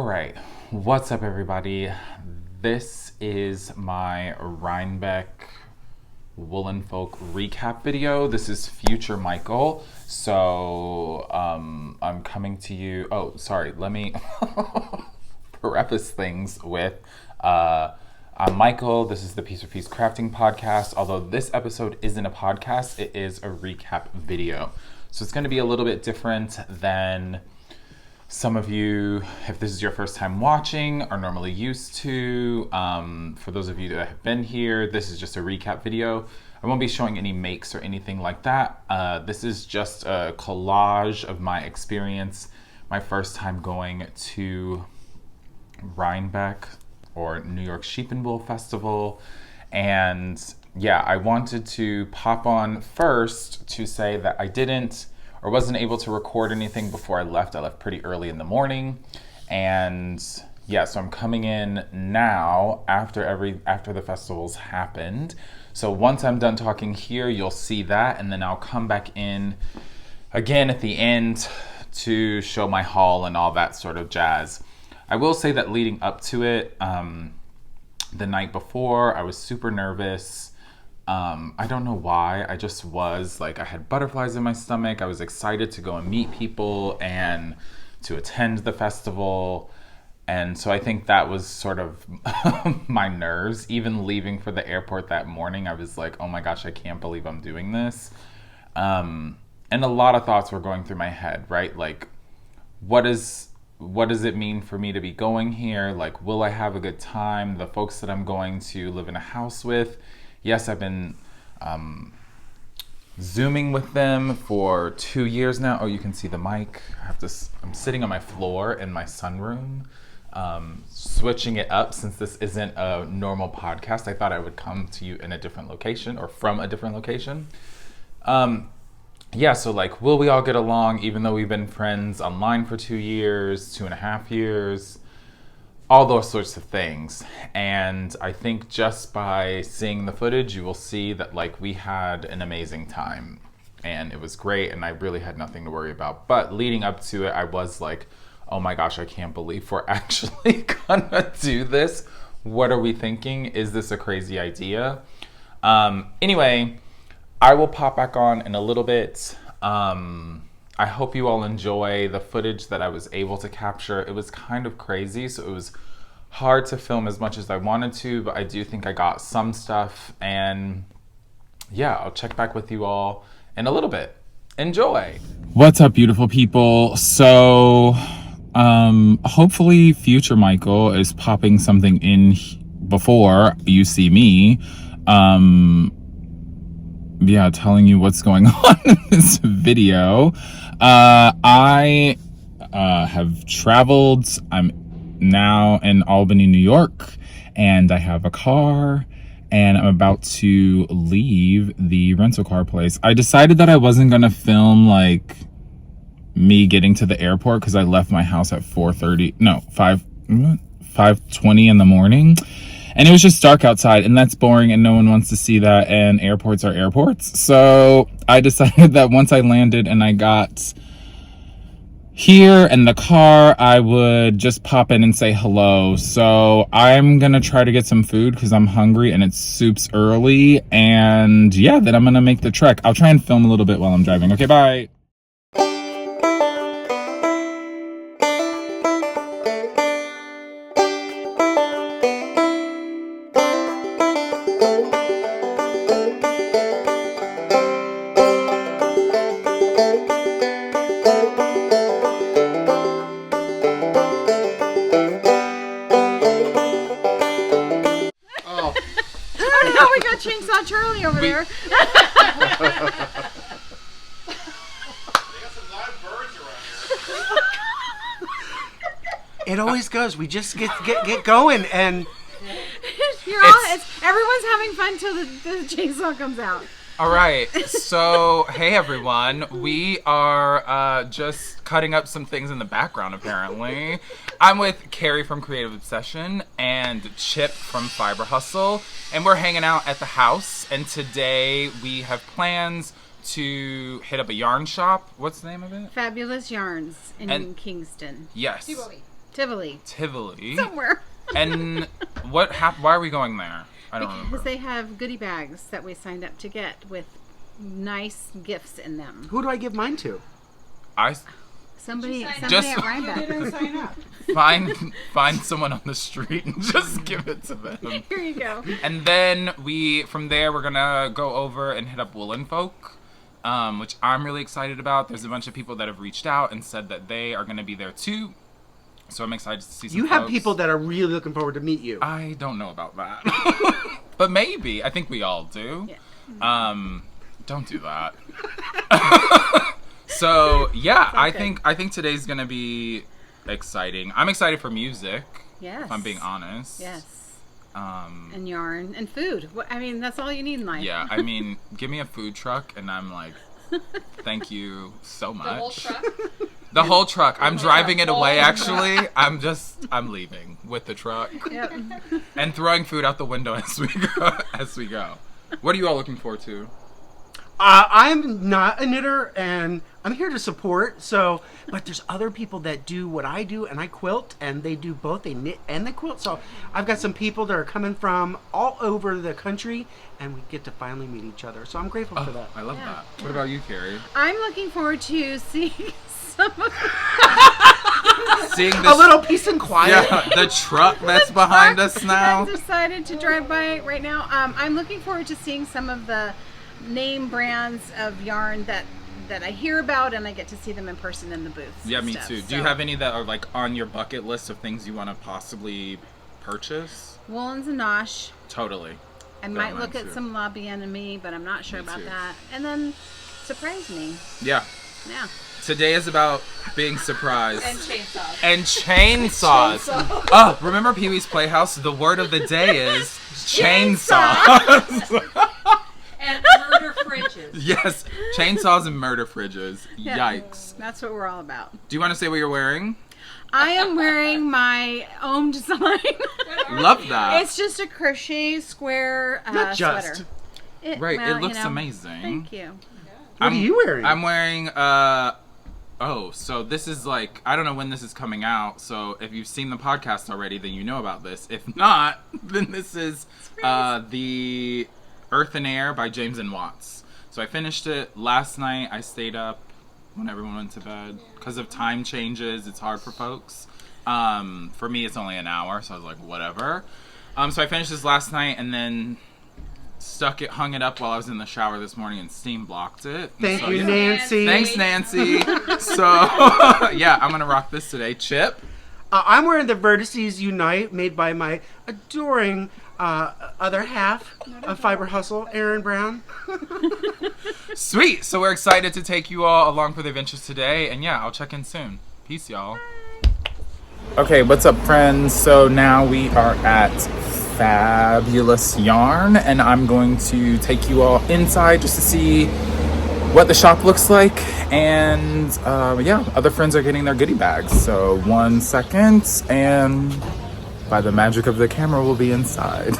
Alright, what's up everybody? This is my Rhinebeck Woolen Folk recap video. This is future Michael. So, I'm coming to you, let me preface things with, I'm Michael, this is the Piece4PeaceCrafting podcast. Although this episode isn't a podcast, it is a recap video. So it's going to be a little bit different than some of you, if this is your first time watching, are normally used to. For those of you that have been here, this is just a recap video. I won't be showing any makes or anything like that. This is just a collage of my experience, my first time going to Rhinebeck, or New York Sheep and Wool Festival. And yeah, I wanted to pop on first to say that I didn't or wasn't able to record anything before I left. I left pretty early in the morning. And yeah, so I'm coming in now after the festivals happened. So once I'm done talking here, you'll see that, and then I'll come back in again at the end to show my haul and all that sort of jazz. I will say that leading up to it, the night before, I was super nervous. I don't know why. I just was. Like, I had butterflies in my stomach. I was excited to go and meet people and to attend the festival. And so I think that was sort of my nerves. Even leaving for the airport that morning, I was like, oh my gosh, I can't believe I'm doing this. And a lot of thoughts were going through my head, right? Like, what does it mean for me to be going here? Like, will I have a good time? The folks that I'm going to live in a house with, yes, I've been Zooming with them for 2 years now. Oh, you can see the mic. I'm sitting on my floor in my sunroom, switching it up since this isn't a normal podcast. I thought I would come to you in a different location or from a different location. Yeah, so like, will we all get along even though we've been friends online for 2 years, 2.5 years, all those sorts of things. And I think just by seeing the footage, you will see that like we had an amazing time and it was great and I really had nothing to worry about. But leading up to it, I was like, oh my gosh, I can't believe we're actually gonna do this. What are we thinking? Is this a crazy idea? Anyway, I will pop back on in a little bit. I hope you all enjoy the footage that I was able to capture. It was kind of crazy, so it was hard to film as much as I wanted to, but I do think I got some stuff. And yeah, I'll check back with you all in a little bit. Enjoy. What's up, beautiful people? So, hopefully future Michael is popping something in before you see me. Yeah, telling you what's going on in this video. I have traveled. I'm now in Albany, New York, and I have a car, and I'm about to leave the rental car place. I decided that I wasn't gonna film like me getting to the airport because I left my house at 5:20 in the morning. And it was just dark outside, and that's boring, and no one wants to see that, and airports are airports. So I decided that once I landed and I got here in the car, I would just pop in and say hello. So I'm gonna try to get some food because I'm hungry and it's soups early. And yeah, then I'm gonna make the trek. I'll try and film a little bit while I'm driving. Okay, bye. We got Chainsaw Charlie over there. They got some live birds around here. It always goes. We just get going, and everyone's having fun till the chainsaw comes out. All right, so hey everyone, we are just cutting up some things in the background apparently. I'm with Carrie from Creative Obsession and Chip from Fiber Hustle, and we're hanging out at the house, and today we have plans to hit up a yarn shop. What's the name of it? Fabulous Yarns in Kingston. Yes. Tivoli. Tivoli. Somewhere. And why are we going there? I don't remember. Because they have goodie bags that we signed up to get with nice gifts in them. Who do I give mine to? Somebody Just- at Rhinebeck. Didn't sign up. Find someone on the street and just give it to them. Here you go. And then from there we're gonna go over and hit up Woolen Folk, which I'm really excited about. There's a bunch of people that have reached out and said that they are gonna be there too. So I'm excited to see some You have folks. people that are really looking forward to meet you. I don't know about that. But maybe. I think we all do. Yeah. Don't do that. So yeah, okay. I think today's gonna be exciting. I'm excited for music. Yes. If I'm being honest. Yes. Um, And yarn and food. I mean, that's all you need in life. yeah, I mean, give me a food truck and I'm like, thank you so much. The whole truck. The whole truck. I'm driving it away whole actually. I'm leaving with the truck Yep. and throwing food out the window as we go. What are you all looking forward to? I'm not a knitter, and I'm here to support. But there's other people that do what I do, and I quilt, and they do both. They knit and they quilt. So I've got some people that are coming from all over the country, and we get to finally meet each other. So I'm grateful for that. I love Yeah. that. What about you, Carrie? I'm looking forward to seeing some of Seeing this, A little peace and quiet. yeah, the truck that's behind us now. I've decided to drive by right now. I'm looking forward to seeing some of the name brands of yarn that I hear about, and I get to see them in person in the booths. Yeah, and me stuff. too. Do you have any that are like on your bucket list of things you want to possibly purchase? Woolens and Nosh? Totally. I Got might mine look at too. some La Bien-Aimée, but I'm not sure Me about too. that. And then surprise me. Yeah. Yeah. Today is about being surprised. And chainsaws. And chainsaws. Oh, remember Pee Wee's Playhouse? The word of the day is chainsaws. And murder fridges. Yes, chainsaws and murder fridges. Yeah. Yikes. That's what we're all about. Do you want to say what you're wearing? I am wearing my own design. Love that. It's just a crochet square Not just. sweater. Right, well, it looks you know, amazing. Thank you. What are you wearing? I'm wearing, so this is like, I don't know when this is coming out, so if you've seen the podcast already, then you know about this. If not, then this is the Earth and Air by James and Watts. So I finished it last night. I stayed up when everyone went to bed. Because of time changes, it's hard for folks. For me, it's only an hour, so I was like, whatever. So I finished this last night and then hung it up while I was in the shower this morning and steam blocked it. Thank So, you, yeah. Nancy. Thanks, Nancy. So, yeah, I'm going to rock this today. Chip? I'm wearing the Vertices Unite, made by my adoring other half of Fiber Hustle, Aaron Brown. Sweet. So we're excited to take you all along for the adventures today. And yeah, I'll check in soon. Peace, y'all. Okay, what's up, friends? So now we are at Fabulous Yarn, and I'm going to take you all inside just to see what the shop looks like. And yeah, other friends are getting their goodie bags. So 1 second, and by the magic of the camera, we'll be inside.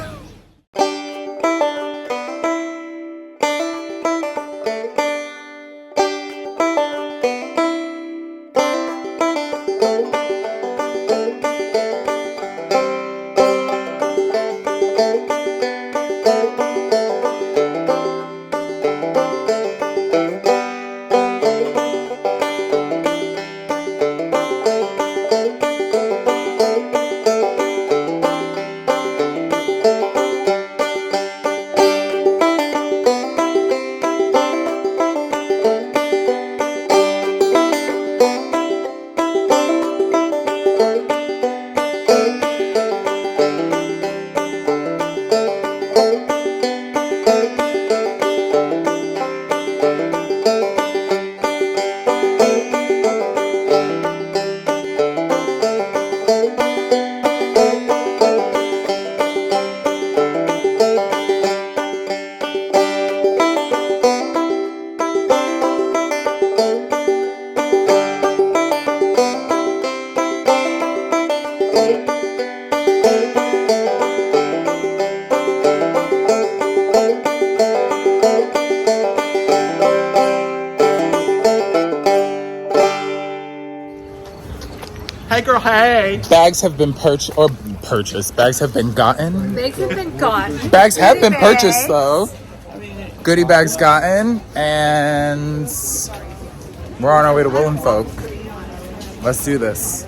Hey, girl, hey. Bags have been purchased. Bags have been gotten. Bags have been gone. Bags have been purchased though. Goodie bags gotten, and we're on our way to Willen Folk. Let's do this.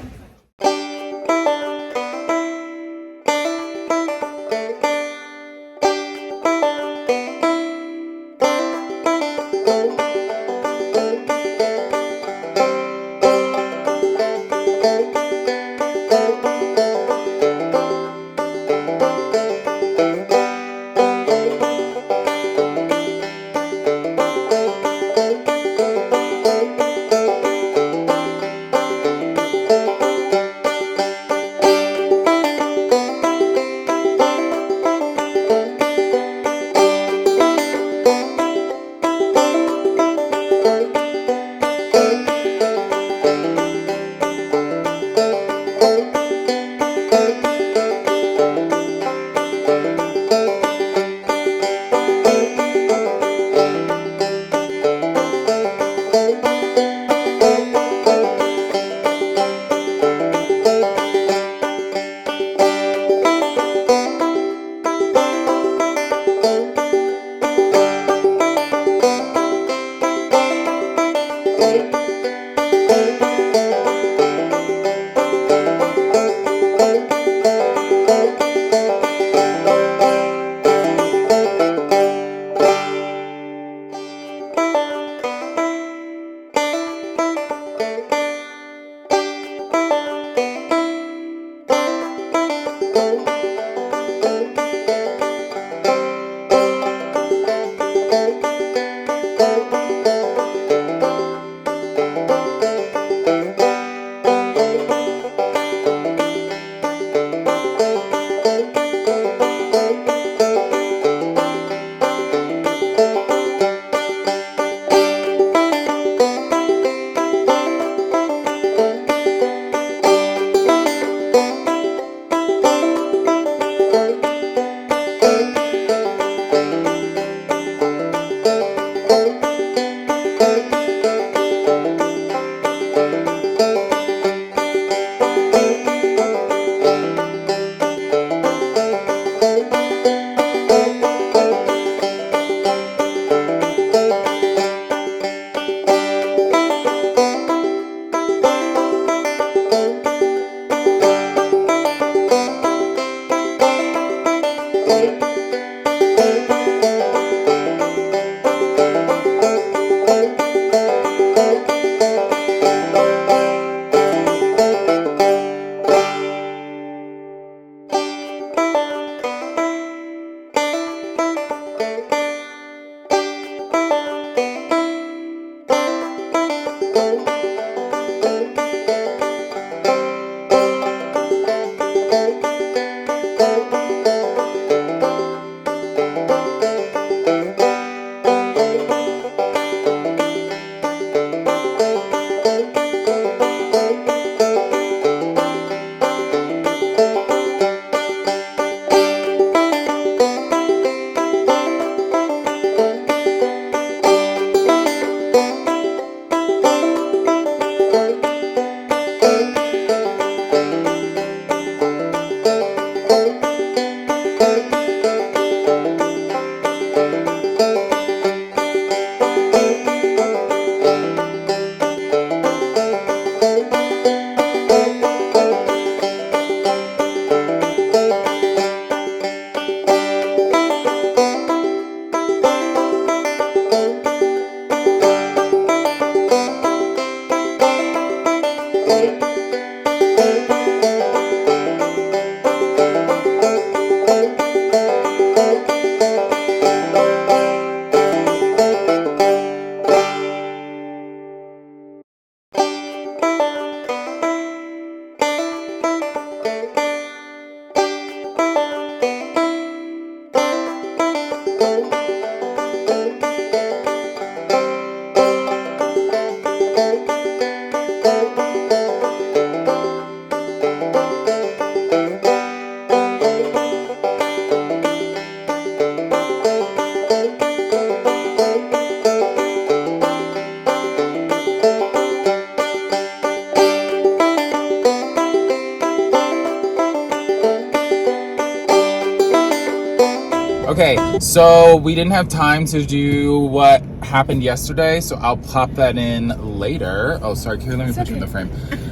Okay, so we didn't have time to do what happened yesterday, so I'll pop that in later. Oh, sorry, Carrie, let me put you in the frame.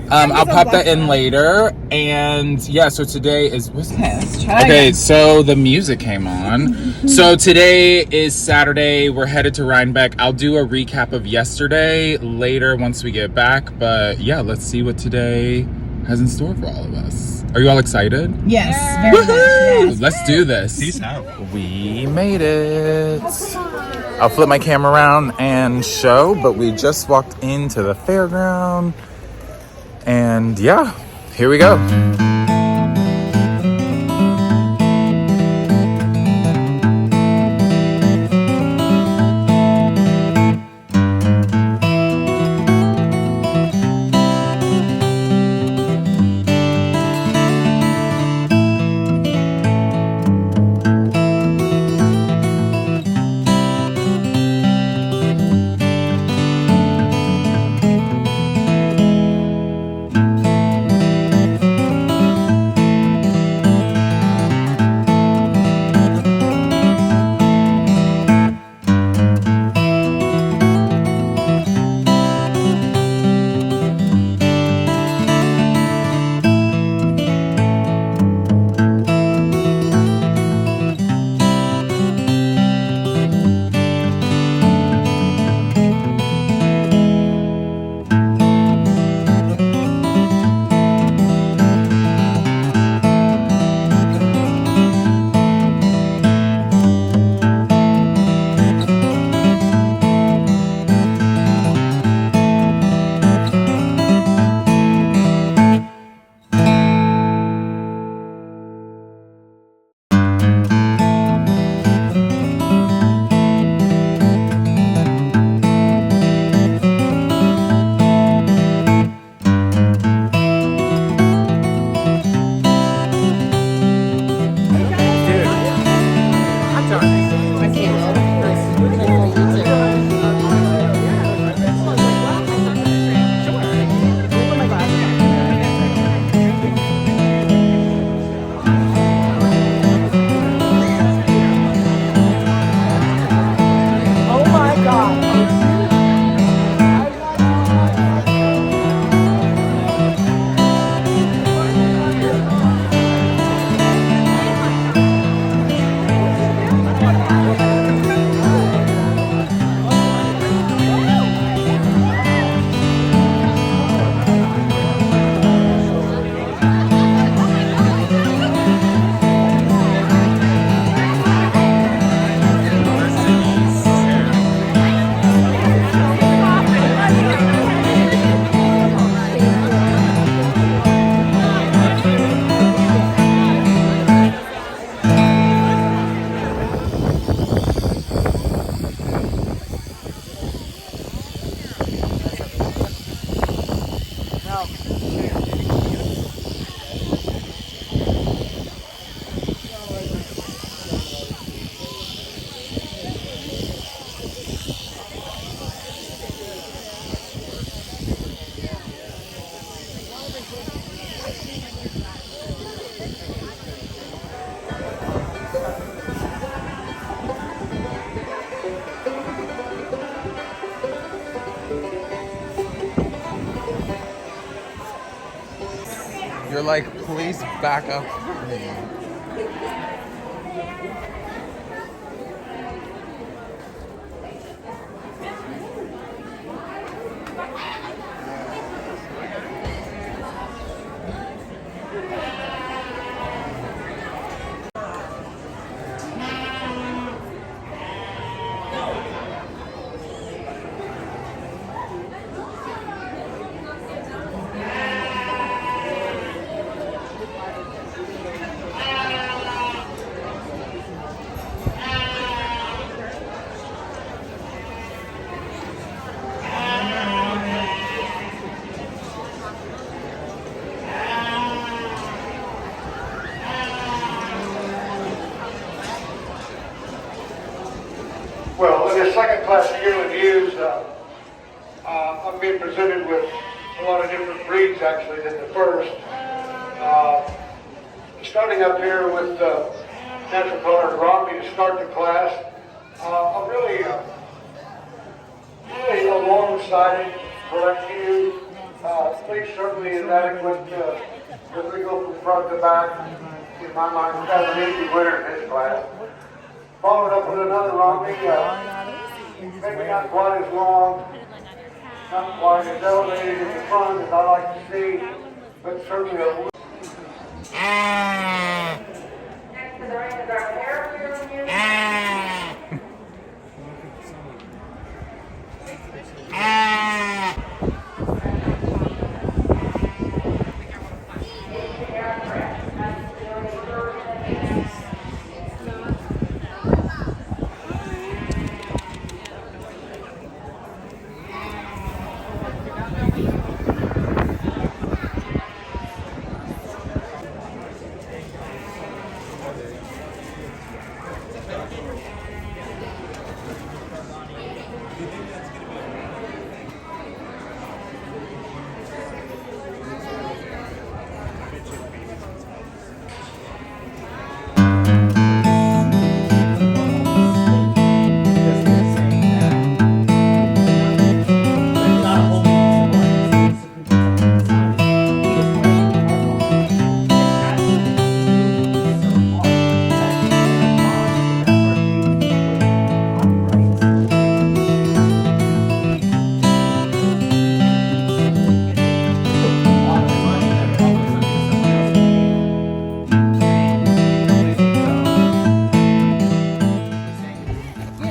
I'll pop that in later. And yeah, so today is, okay, so the music came on. So today is Saturday. We're headed to Rhinebeck. I'll do a recap of yesterday later once we get back. But yeah, let's see what today has in store for all of us. Are you all excited? Yes, very much. Yes. Let's do this. Peace out. We made it. I'll flip my camera around and show, but we just walked into the fairground. And yeah, here we go. You're like, please back up. Well, in this second class of yearly views, I'm being presented with a lot of different breeds actually than the first. Starting up here with natural color Romney to start the class. Really alongside correct you. Please certainly inadequate as we go from front to back. In my mind, we have an easy winner in this class. Followed up with another Romney, maybe not quite as long, not quite as elevated in the front as I like to see, but certainly a next to the ring is our hair union.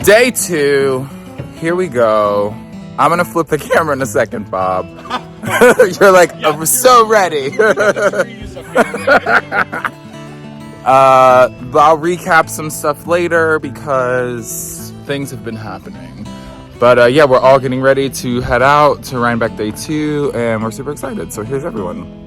Day 2, here we go. I'm gonna flip the camera in a second, Bob. You're like, I'm so ready. But I'll recap some stuff later because things have been happening. But yeah, we're all getting ready to head out to Rhinebeck Day 2, and we're super excited. So here's everyone.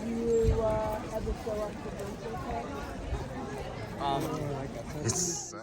you ever show up to It's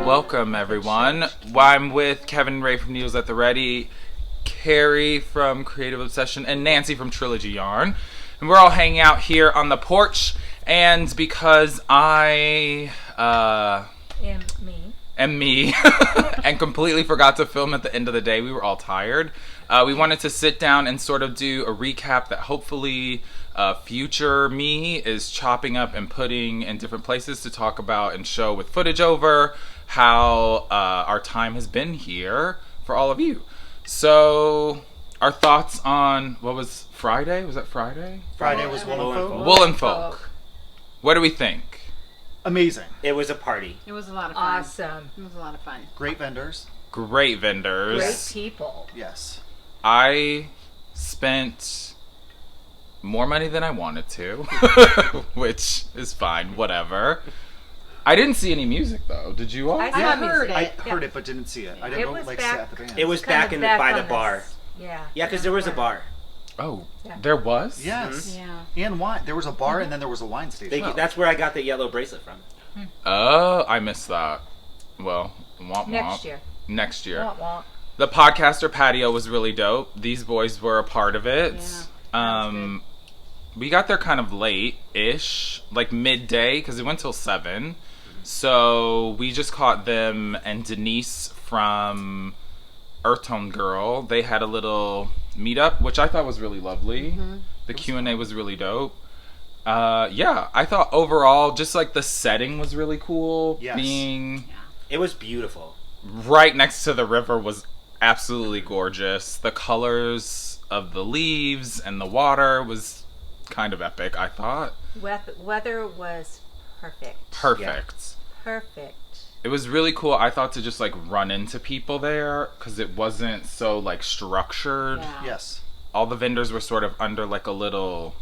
Welcome everyone. I'm with Kevin Ray from Needles at the Ready, Carrie from Creative Obsession, and Nancy from Trilogy Yarn. And we're all hanging out here on the porch, and because I am me and completely forgot to film at the end of the day, we were all tired. We wanted to sit down and sort of do a recap that hopefully future me is chopping up and putting in different places to talk about and show with footage over how our time has been here for all of you. So our thoughts on, what was Friday? Was that Friday? Friday was Woolen Folk. Woolen Folk. What do we think? Amazing. It was a party. It was a lot of fun. Awesome. It was a lot of fun. Great vendors. Great vendors. Great people. Yes. I spent more money than I wanted to, which is fine, whatever. I didn't see any music though. Did you all? I heard it. I heard it, but didn't see it. I didn't go, sit at the band. It was back in by the bar. Yeah. Yeah, because there was a bar. Oh, Yeah. there was? Yes. Yeah. And wine. There was a bar and then there was a wine station. That's where I got the yellow bracelet from. Oh, I missed that. Well, womp womp. Next year. Womp womp. The podcaster patio was really dope. These boys were a part of it. Yeah, We got there kind of late-ish, like midday, because it went till 7. So we just caught them and Denise from Earth Tone Girl. They had a little meetup, which I thought was really lovely. The Q&A was really dope. Yeah, I thought overall, just like the setting was really cool. Yes. Being It was beautiful. right next to the river was absolutely gorgeous. The colors of the leaves and the water was kind of epic, I thought. Weather was perfect. Perfect. Perfect. It was really cool, I thought, to just like run into people there because it wasn't so like structured. Yeah. Yes. All the vendors were sort of under like a little,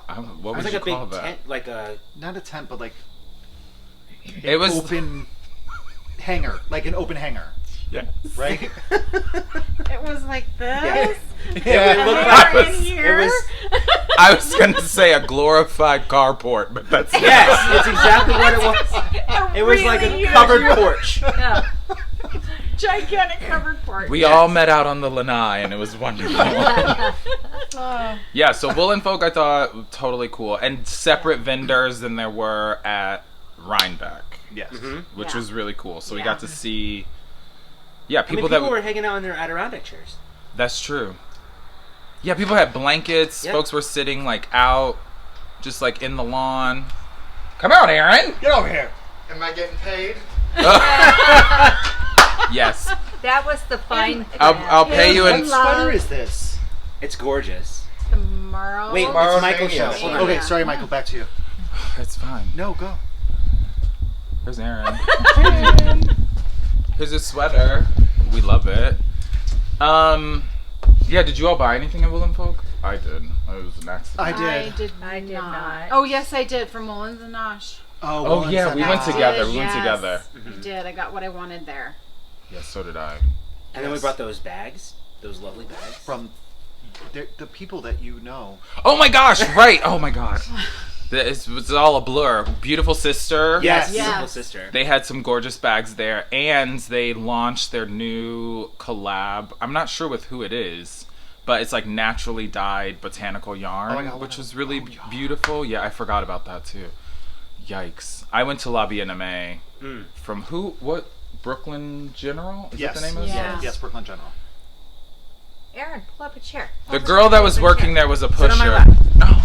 what It would was like you a big call that? tent, like a... Not a tent, but like It was open hangar. Like an open hangar. Yes. Right? It was like this. Yeah, it looked Like like in here. it was... I was gonna say a glorified carport, but that's Yes, it's exactly what it was. It was like a Really covered huge- porch. Yeah. gigantic covered porch. We all met out on the lanai and it was wonderful. Yeah, so Woolen Folk I thought totally cool. And separate vendors than there were at Rhinebeck. Yes. Which Yeah. was really cool. So we Yeah. got to see People were hanging out in their Adirondack chairs. That's true. Yeah, people had blankets. Yeah. Folks were sitting like out, just like in the lawn. Come out, Aaron. Get over here. Am I getting paid? Yes. That was the fine. I'll pay you What in. sweater is this? It's gorgeous. Tomorrow. Wait, Tomorrow it's Michael's show. Mania. Hold on. Okay, sorry, Michael. Back to you. It's fine. No, go. Here's Aaron. Here's his sweater. We love it. Yeah, did you all buy anything at Woolen Folk? I did. It was an accident. I did not. Oh, yes, I did. From Mullins and Nosh. Oh yeah, we went together. We went Yes, together. I did. I got what I wanted there. Yes, so did I. And then we brought those bags, those lovely bags. From the people that you know. Oh my gosh! Right. Oh my god. It's all a blur. Beautiful Sister. Yes, Yes. beautiful sister. They had some gorgeous bags there, and they launched their new collab. I'm not sure with who it is, but it's like naturally dyed botanical yarn, Oh my God, which was really beautiful. Yeah, I forgot about that too. Yikes! I went to La BNMA from who? What? Brooklyn General? Is Yes. that the name of it? Yeah. Yes, Brooklyn General. Aaron, pull up a chair. The girl that was working there was a Sit on my pusher. lap. No.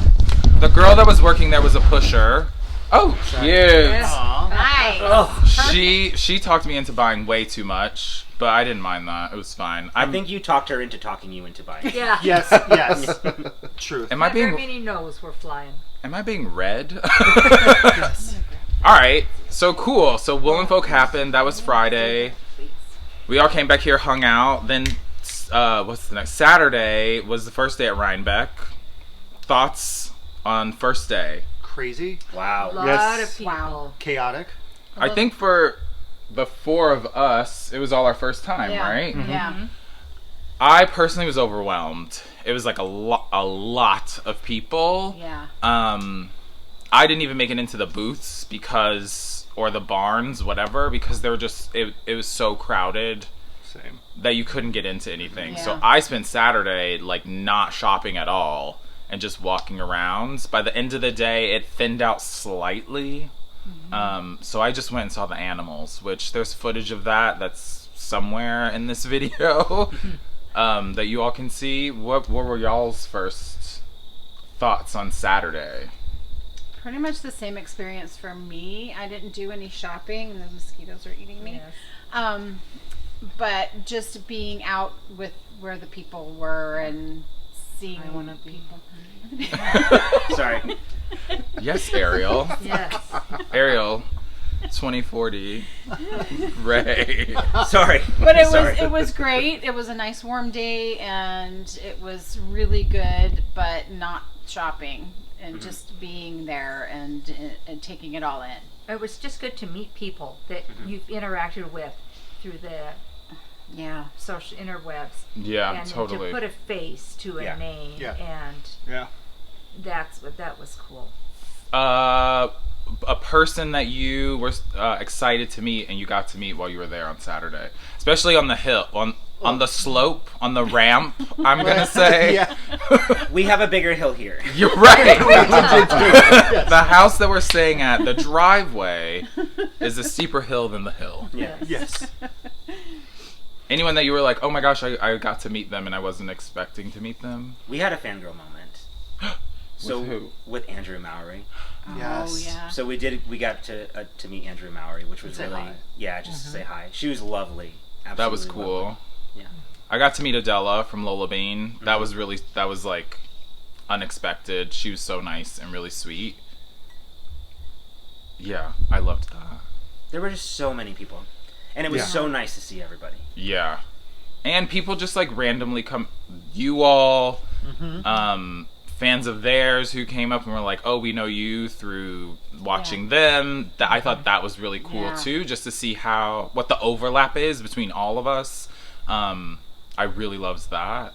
The girl that was working there was a pusher. Oh, cute. Aw. Nice. Oh, She talked me into buying way too much, but I didn't mind that. It was fine. I think you talked her into talking you into buying. Yeah. Yes, yes. Truth. Am I Very being many no's were flying. Am I being read? All right. So cool. So Woolen Folk happened. That was Friday. We all came back here, hung out. Then what's the next? Saturday was the first day at Rhinebeck. Thoughts on first day? Crazy. A Wow. lot Yes. of people. Chaotic. I think for the four of us, it was all our first time, Yeah. right? Yeah. I personally was overwhelmed. It was like a lot of people. Yeah. I didn't even make it into the booths or the barns, whatever, because they were just it was so crowded Same. that you couldn't get into anything. So Yeah. I spent Saturday like not shopping at all and just walking around. By the end of the day, it thinned out slightly. So I just went and saw the animals, which there's footage of that's somewhere in this video that you all can see. What were y'all's first thoughts on Saturday? Pretty much the same experience for me. I didn't do any shopping. The mosquitoes are eating me. Yes. But just being out with where the people were and seeing people. Sorry. Yes, Ariel. Yes. Ariel, 2040. Ray. Sorry. But Sorry. it was great. It was a nice warm day and it was really good, but not shopping and just being there and taking it all in. It was just good to meet people that you've interacted with through the Yeah. social interwebs. Yeah, And totally. to put a face to a Yeah. name. Yeah. And Yeah. that was cool. A person that you were excited to meet and you got to meet while you were there on Saturday, especially on the hill, on the slope, on the ramp. I'm gonna say. Yeah. We have a bigger hill here. You're right. The house that we're staying at, the driveway, is a steeper hill than the hill. Yeah. Yes. Anyone that you were like, oh my gosh, I got to meet them and I wasn't expecting to meet them? We had a fangirl moment. So With who? with Andrew Mowry. Yes. Oh, yeah. So we got to meet Andrew Mowry, which was Say really hi. yeah, just to say hi. She was lovely. Absolutely That was cool. lovely. Yeah. I got to meet Adela from Lola Bean. That was like unexpected. She was so nice and really sweet. Yeah, I loved that. There were just so many people, and it was Yeah. so nice to see everybody. Yeah. And people just like randomly come. You all, fans of theirs who came up and were like, oh, we know you through watching them. I thought that was really cool Yeah. too, just to see what the overlap is between all of us. I really loved that.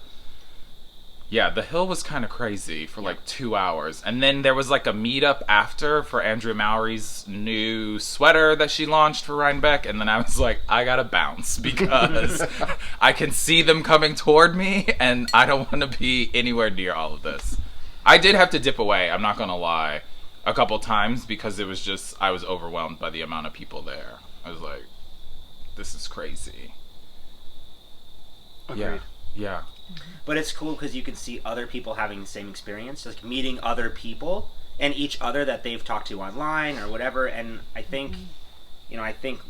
Yeah, the hill was kind of crazy for like 2 hours. And then there was like a meetup after for Andrea Mowry's new sweater that she launched for Rhinebeck. And then I was like, I gotta bounce because I can see them coming toward me and I don't want to be anywhere near all of this. I did have to dip away, I'm not gonna lie, a couple times because it was just, I was overwhelmed by the amount of people there. I was like, this is crazy. Agreed. Yeah. But it's cool because you can see other people having the same experience, like meeting other people and each other that they've talked to online or whatever. And I think, I think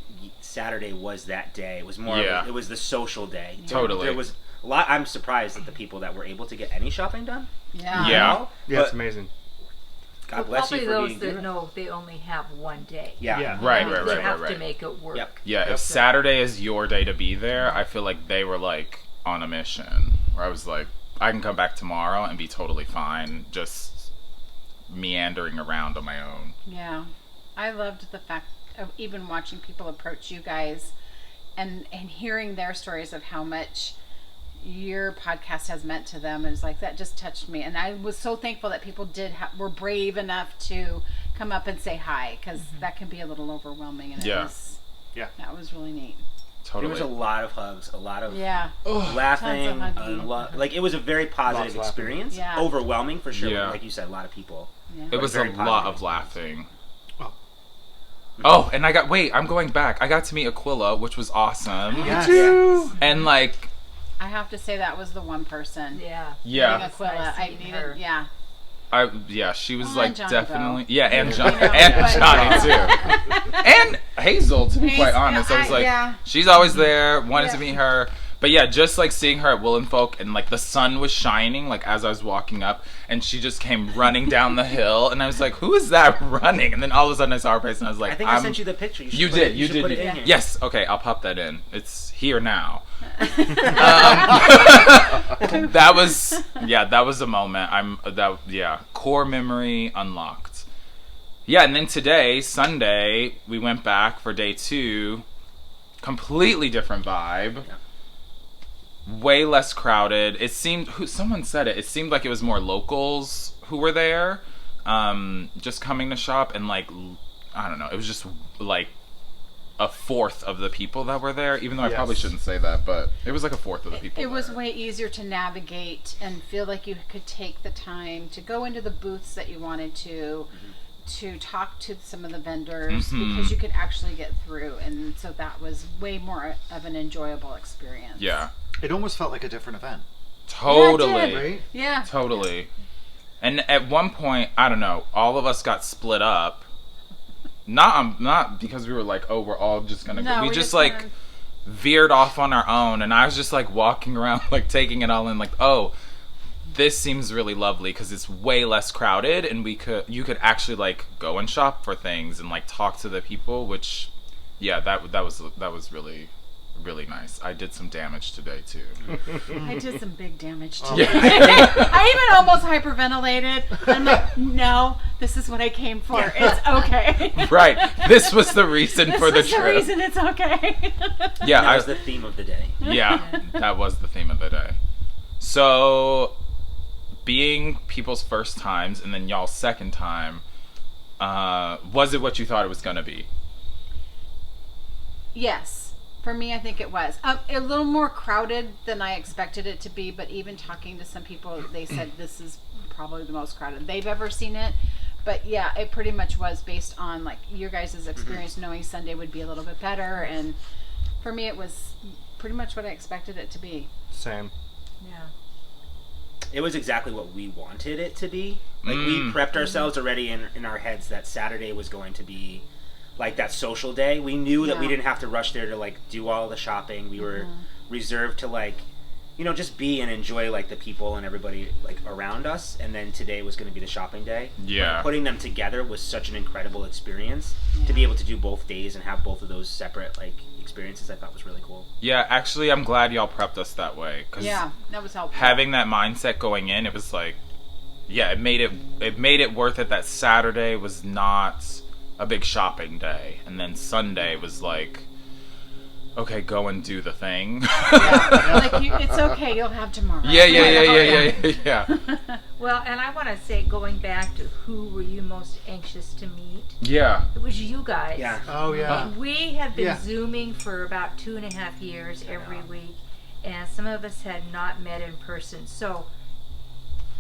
Saturday was that day. It was more. It was the social day. Totally. There was a lot. I'm surprised at the people that were able to get any shopping done. Yeah. Yeah. Yeah, it's amazing. God bless you for those being that good. know they only have one day. Yeah. Right. They have to make it work. Yep. Yeah, if Saturday is your day to be there, I feel like they were like on a mission where I was like, I can come back tomorrow and be totally fine, just meandering around on my own. Yeah. I loved the fact of even watching people approach you guys and hearing their stories of how much your podcast has meant to them. It's like, that just touched me. And I was so thankful that people were brave enough to come up and say hi, because that can be a little overwhelming. And that was really neat. Totally. There was a lot of hugs, a lot of Tons laughing, of hugging. like it was a very positive experience. Yeah. Overwhelming for sure. Yeah. Like you said, a lot of people. Yeah. It But was a very lot positive of laughing. Oh, and I'm going back. I got to meet Aquila, which was awesome. Yes. And like, I have to say that was the one person. Yeah. yeah. Meeting Aquila. Nice I seeing needed, her. She was Oh, like and Johnny definitely, Bo. and You Johnny, know, and but- Johnny too, and Hazel. To be quite honest, I was like, she's always there. Wanted to meet her, but yeah, just like seeing her at Willen Folk, and like the sun was shining, like as I was walking up, and she just came running down the hill, and I was like, who is that running? And then all of a sudden I saw her face, and I was like, I think I sent you the picture. You, should You put did. It, You should did. Put it in here. Yes. Okay. I'll pop that in. It's here now. That was a moment. Core memory unlocked. Yeah, and then today, Sunday, we went back for day 2. Completely different vibe. Way less crowded. It seemed, someone said it seemed like it was more locals who were there, just coming to shop, and like, I don't know, it was just like a fourth of the people that were there, even though I probably shouldn't say that, but it was like a fourth of the people It was there. way easier to navigate and feel like you could take the time to go into the booths that you wanted to talk to some of the vendors, because you could actually get through, and so that was way more of an enjoyable experience. Yeah. It almost felt like a different event. Totally. Yeah, it did. Right? Yeah. Totally. And at one point, I don't know, all of us got split up. Not because we were like, oh, we're all just gonna go. We just like gonna... veered off on our own, and I was just like walking around, like taking it all in, like, oh, this seems really lovely because it's way less crowded, and you could actually like go and shop for things and like talk to the people, which, yeah, that was really, really nice. I did some damage today too. I did some big damage today. I even almost hyperventilated. I'm like, no, this is what I came for. It's okay. Right. This was the reason for the This trip. was the reason it's okay. Yeah, That was the theme of the day. Yeah, that was the theme of the day. So, being people's first times and then y'all's second time, was it what you thought it was going to be? Yes. For me, I think it was. A little more crowded than I expected it to be, but even talking to some people, they said this is probably the most crowded they've ever seen it. But yeah, it pretty much was based on like your guys' experience, knowing Sunday would be a little bit better, and for me it was pretty much what I expected it to be. Same. Yeah. It was exactly what we wanted it to be. Like we prepped ourselves already in our heads that Saturday was going to be like that social day. We knew that we didn't have to rush there to like do all the shopping. We were reserved to like, just be and enjoy like the people and everybody like around us. And then today was going to be the shopping day. Yeah. But putting them together was such an incredible experience. To be able to do both days and have both of those separate like experiences, I thought was really cool. Yeah, actually, I'm glad y'all prepped us that way. 'Cause Yeah, that was helpful. having that mindset going in, it was like, yeah, it made it worth it that Saturday was not a big shopping day, and then Sunday was like, okay, go and do the thing. Like, it's okay, you'll have tomorrow. Yeah. Well, and I want to say, going back to who were you most anxious to meet? Yeah. It was you guys. Yeah. Oh yeah. We have been Yeah. Zooming for about 2.5 years every week, and some of us had not met in person. So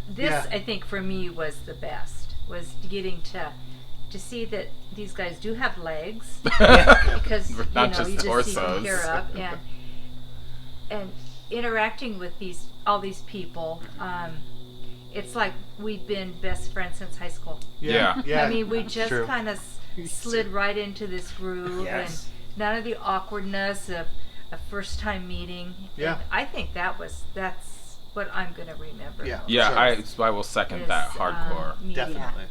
this, Yeah. I think, for me was the best, was getting to see that these guys do have legs, because Not you just just torsos. see them here up, and interacting with all these people. It's like we've been best friends since high school. Yeah. I mean, we just True. kind of slid right into this groove, Yes. and none of the awkwardness of a first time meeting. Yeah. And I think that's what I'm going to remember. Yeah. Yeah, Sure. I will second is, that hardcore. meeting. Definitely.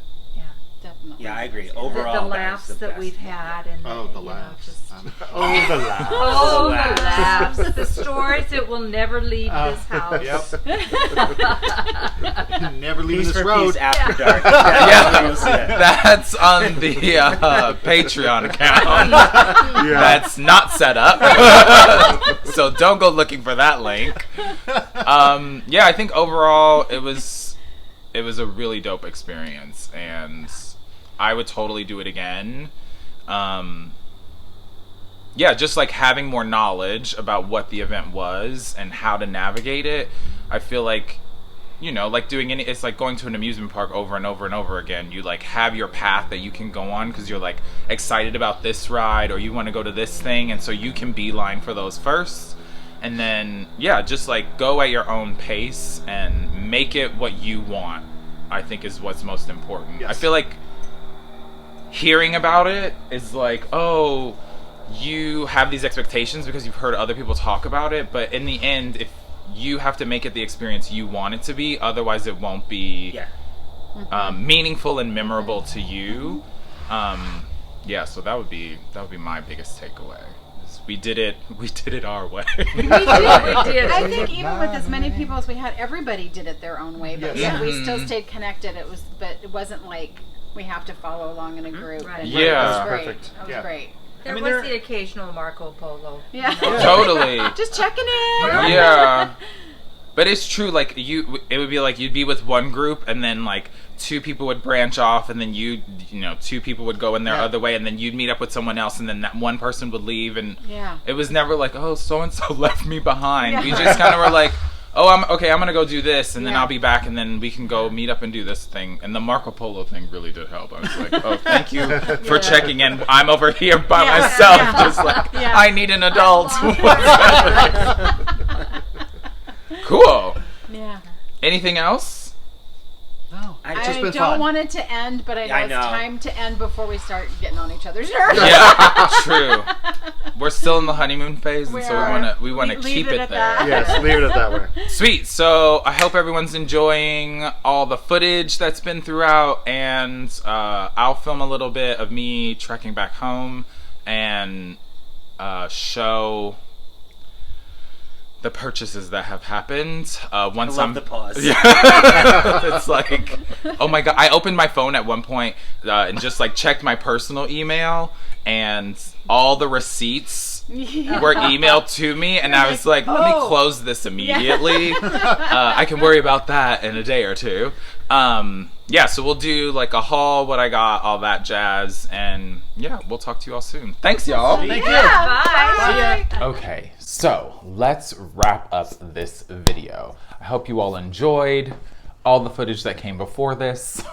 Definitely. Yeah, I agree. The Overall, laughs the that best. we've had, and Oh, the laughs. just, Oh, the laugh. oh, the the laughs. laughs, the stories that will never leave this house. Never leaving Piece this for road. Piece After Dark. Yeah, that's on the Patreon account. That's not set up, so don't go looking for that link. Yeah, I think overall it was a really dope experience, and I would totally do it again. Yeah, just like having more knowledge about what the event was and how to navigate it. I feel like, you know, like it's like going to an amusement park over and over and over again. You like have your path that you can go on because you're like excited about this ride, or you want to go to this thing, and so you can beeline for those first. And then, yeah, just like go at your own pace and make it what you want, I think is what's most important. Yes. I feel like hearing about it is like, oh, you have these expectations because you've heard other people talk about it, but in the end, if you have to make it the experience you want it to be, otherwise it won't be meaningful and memorable to you. Yeah, so that would be my biggest takeaway. We did it our way. We did. I think even with as many people as we had, everybody did it their own way, but Yes. yet we still stayed connected. But it wasn't like we have to follow along in a group. Right. And Yeah. it was great. Perfect. It was Yeah. great. There was the occasional Marco Polo. Yeah. Totally. Just checking in. Yeah. But it's true, like, it would be like you'd be with one group, and then, like, two people would branch off, and then two people would go in their other way, and then you'd meet up with someone else, and then that one person would leave, and it was never like, oh, so-and-so left me behind. We just kind of were like, oh, I'm going to go do this, and then I'll be back, and then we can go meet up and do this thing. And the Marco Polo thing really did help. I was like, oh, thank you for checking in. I'm over here by myself, just like, I need an adult. Cool. Yeah. Anything else? No. It's just I been don't fun. want it to end, but I know, I it's know. time to end before we start getting on each other's nerves. Yeah, true. We're still in the honeymoon phase, and so we want to Leave keep it it at there. that. Yes, leave it at that way. Sweet. So I hope everyone's enjoying all the footage that's been throughout, and I'll film a little bit of me trekking back home and show the purchases that have happened. Once I love the pause. Yeah. It's like, oh my god! I opened my phone at one point and just like checked my personal email, and all the receipts were emailed to me, and I was like, let me close this immediately. I can worry about that in a day or two. Yeah, so we'll do like a haul, what I got, all that jazz, and yeah, we'll talk to you all soon. Thanks, y'all. Thank you. Bye. Okay, so let's wrap up this video. I hope you all enjoyed all the footage that came before this.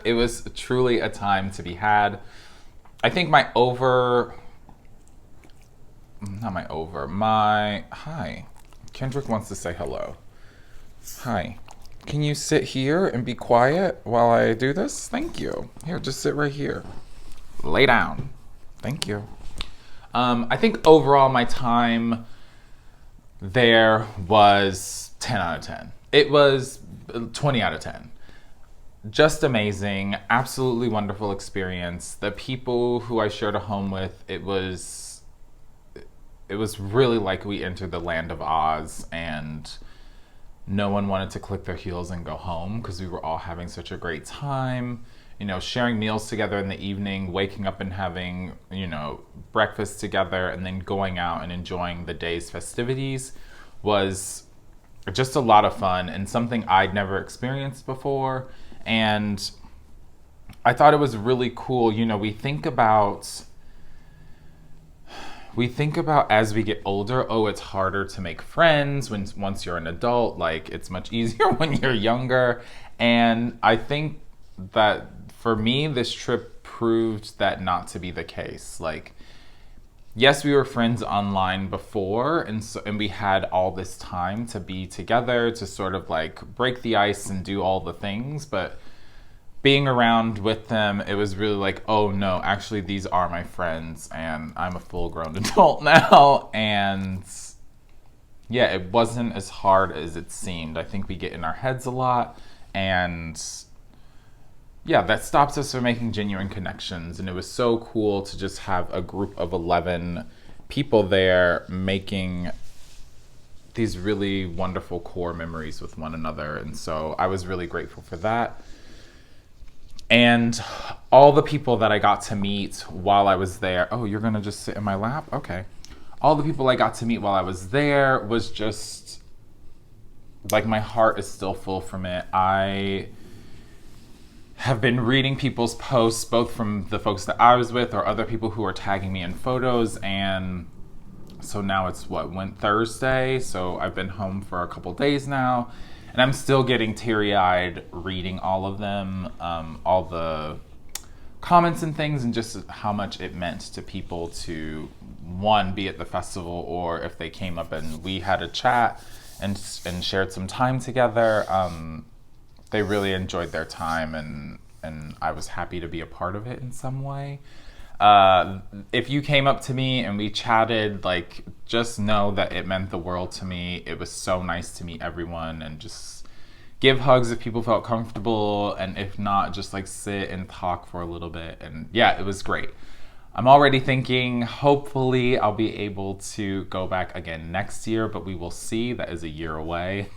It was truly a time to be had. I think hi. Kendrick wants to say hello. Hi. Can you sit here and be quiet while I do this? Thank you. Here, just sit right here. Lay down. Thank you. I think overall my time there was 10 out of 10. It was 20 out of 10. Just amazing. Absolutely wonderful experience. The people who I shared a home with, it was really like we entered the land of Oz, and no one wanted to click their heels and go home because we were all having such a great time. sharing meals together in the evening, waking up and having, breakfast together, and then going out and enjoying the day's festivities was just a lot of fun and something I'd never experienced before. And I thought it was really cool. We think about as we get older, it's harder to make friends once you're an adult. Like, it's much easier when you're younger. And I think that for me, this trip proved that not to be the case. Like, yes, we were friends online before, and we had all this time to be together to sort of like break the ice and do all the things, but being around with them, it was really like, oh no, actually these are my friends and I'm a full-grown adult now. And yeah, it wasn't as hard as it seemed. I think we get in our heads a lot, and yeah, that stops us from making genuine connections. And it was so cool to just have a group of 11 people there making these really wonderful core memories with one another. And so I was really grateful for that. And all the people that I got to meet while I was there. Oh, you're going to just sit in my lap? Okay. All the people I got to meet while I was there was just like, my heart is still full from it. I have been reading people's posts, both from the folks that I was with or other people who are tagging me in photos. And so now it's went Thursday. So I've been home for a couple days now. And I'm still getting teary-eyed reading all of them, all the comments and things, and just how much it meant to people to, one, be at the festival, or if they came up and we had a chat and shared some time together. They really enjoyed their time, and I was happy to be a part of it in some way. If you came up to me and we chatted, like, just know that it meant the world to me. It was so nice to meet everyone and just give hugs if people felt comfortable, and if not, just like sit and talk for a little bit. And yeah, it was great. I'm already thinking hopefully I'll be able to go back again next year, but we will see. That is a year away.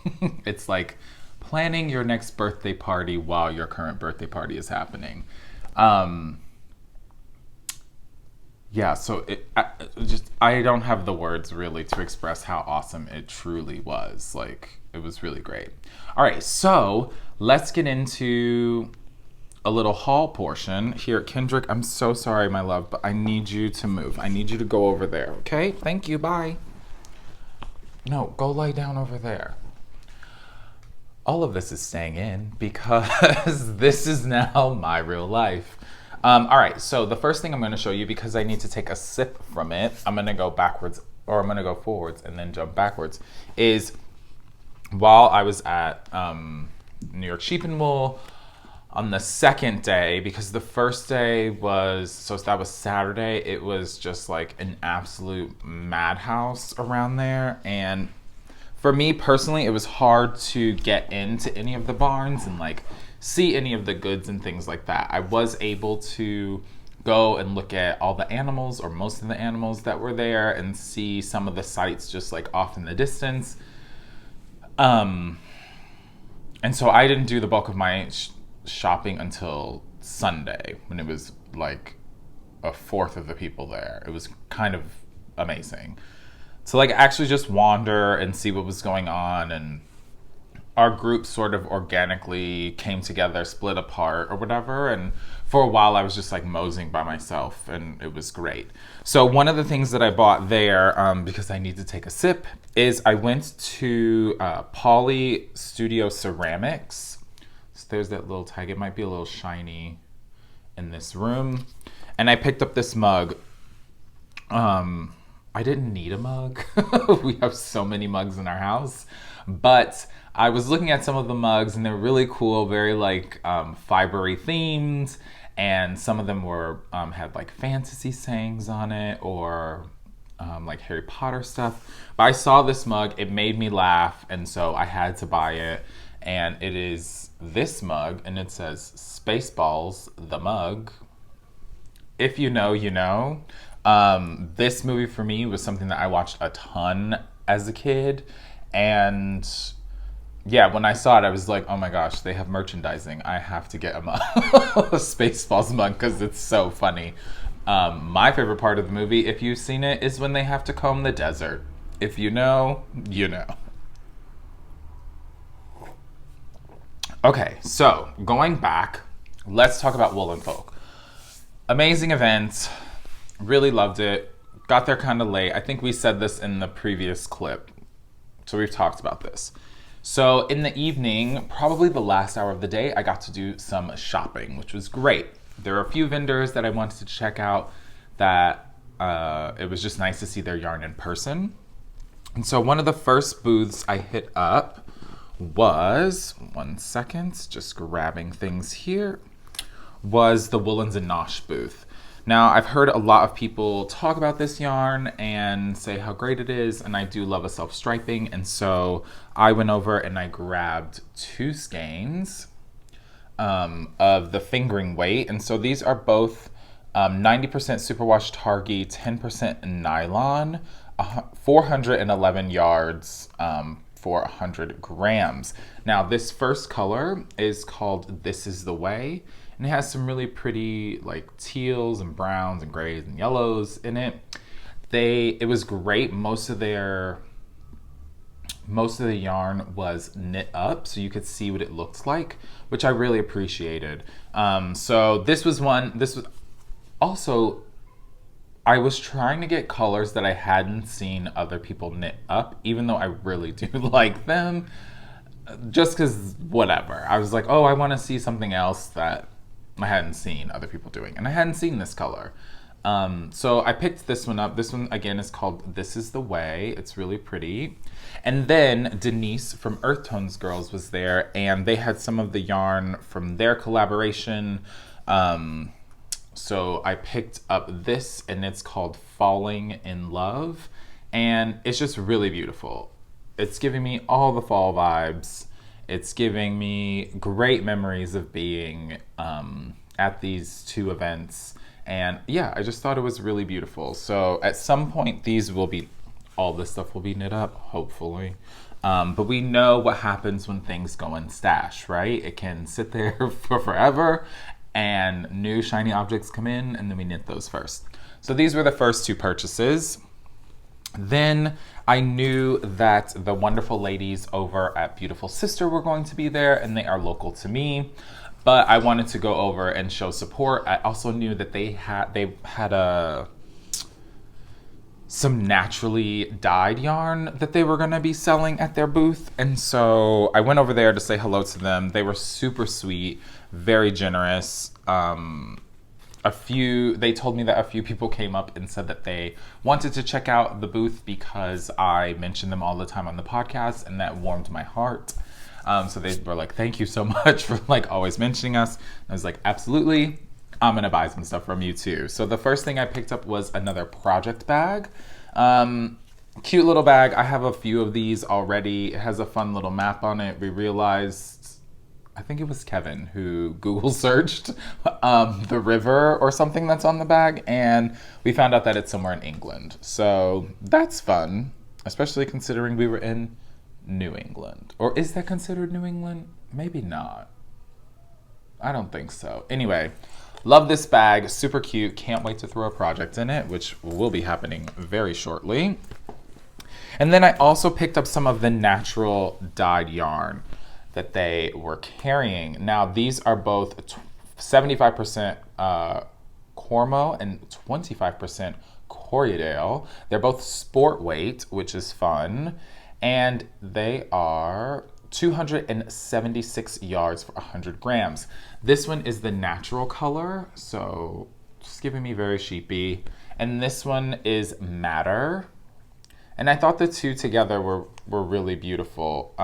It's like planning your next birthday party while your current birthday party is happening. Yeah, so I don't have the words really to express how awesome it truly was. Like, it was really great. All right, so let's get into a little haul portion. Here, Kendrick, I'm so sorry, my love, but I need you to move. I need you to go over there, okay? Thank you, bye. No, go lie down over there. All of this is staying in because this is now my real life. All right, so the first thing I'm going to show you, because I need to take a sip from it, I'm going to go backwards, or I'm going to go forwards and then jump backwards, is while I was at New York Sheep and Wool on the second day, because the first day was, so that was Saturday, it was just like an absolute madhouse around there. And for me personally, it was hard to get into any of the barns and like see any of the goods and things like that. I was able to go and look at all the animals, or most of the animals that were there, and see some of the sights just like off in the distance. And so I didn't do the bulk of my shopping until Sunday, when it was like a fourth of the people there. It was kind of amazing to like actually just wander and see what was going on. And our group sort of organically came together, split apart or whatever. And for a while I was just like moseying by myself, and it was great. So one of the things that I bought there, because I need to take a sip, is I went to Poly Studio Ceramics. So there's that little tag. It might be a little shiny in this room. And I picked up this mug. I didn't need a mug. We have so many mugs in our house. But I was looking at some of the mugs, and they're really cool, very like fibery themed, and some of them were had like fantasy sayings on it, or like Harry Potter stuff. But I saw this mug, it made me laugh, and so I had to buy it. And it is this mug, and it says Spaceballs, the mug. If you know, you know. This movie for me was something that I watched a ton as a kid, and yeah, when I saw it, I was like, oh my gosh, they have merchandising. I have to get a mug, a Spaceballs mug, because it's so funny. My favorite part of the movie, if you've seen it, is when they have to comb the desert. If you know, you know. Okay, so going back, let's talk about Woolen Folk. Amazing event. Really loved it. Got there kind of late. I think we said this in the previous clip. So we've talked about this. So in the evening, probably the last hour of the day, I got to do some shopping, which was great. There are a few vendors that I wanted to check out that it was just nice to see their yarn in person. And so one of the first booths I hit up was, one second, just grabbing things here, was the Woolens and Nosh booth. Now, I've heard a lot of people talk about this yarn and say how great it is, and I do love a self-striping, and so I went over and I grabbed 2 skeins of the fingering weight, and so these are both 90% superwash Targhee, 10% nylon, 411 yards for 100 grams. Now, this first color is called This Is the Way, and it has some really pretty like teals and browns and grays and yellows in it. It was great. Most of the yarn was knit up, so you could see what it looked like, which I really appreciated. So this was also, I was trying to get colors that I hadn't seen other people knit up, even though I really do like them, just because whatever. I was like, oh, I want to see something else that I hadn't seen other people doing, and I hadn't seen this color. So I picked this one up. This one, again, is called This Is the Way. It's really pretty. And then Denise from Earth Tones Girls was there, and they had some of the yarn from their collaboration. So I picked up this, and it's called Falling in Love, and it's just really beautiful. It's giving me all the fall vibes. It's giving me great memories of being at these 2 events. And yeah, I just thought it was really beautiful. So at some point, all this stuff will be knit up, hopefully. But we know what happens when things go in stash, right? It can sit there for forever, and new shiny objects come in, and then we knit those first. So these were the first 2 purchases. Then I knew that the wonderful ladies over at Beautiful Sister were going to be there, and they are local to me, but I wanted to go over and show support. I also knew that they had some naturally dyed yarn that they were going to be selling at their booth, and so I went over there to say hello to them. They were super sweet, very generous. They told me that a few people came up and said that they wanted to check out the booth because I mention them all the time on the podcast, and that warmed my heart. So they were like, thank you so much for like always mentioning us. And I was like, absolutely, I'm gonna buy some stuff from you too. So the first thing I picked up was another project bag. Cute little bag. I have a few of these already. It has a fun little map on it. We realized, I think it was Kevin who Google searched the river or something that's on the bag, and we found out that it's somewhere in England. So that's fun, especially considering we were in New England. Or is that considered New England? Maybe not. I don't think so. Anyway, love this bag, super cute. Can't wait to throw a project in it, which will be happening very shortly. And then I also picked up some of the natural dyed yarn that they were carrying. Now, these are both 75% Cormo and 25% Corriedale. They're both sport weight, which is fun. And they are 276 yards for 100 grams. This one is the natural color, so just giving me very sheepy. And this one is madder. And I thought the 2 together were really beautiful.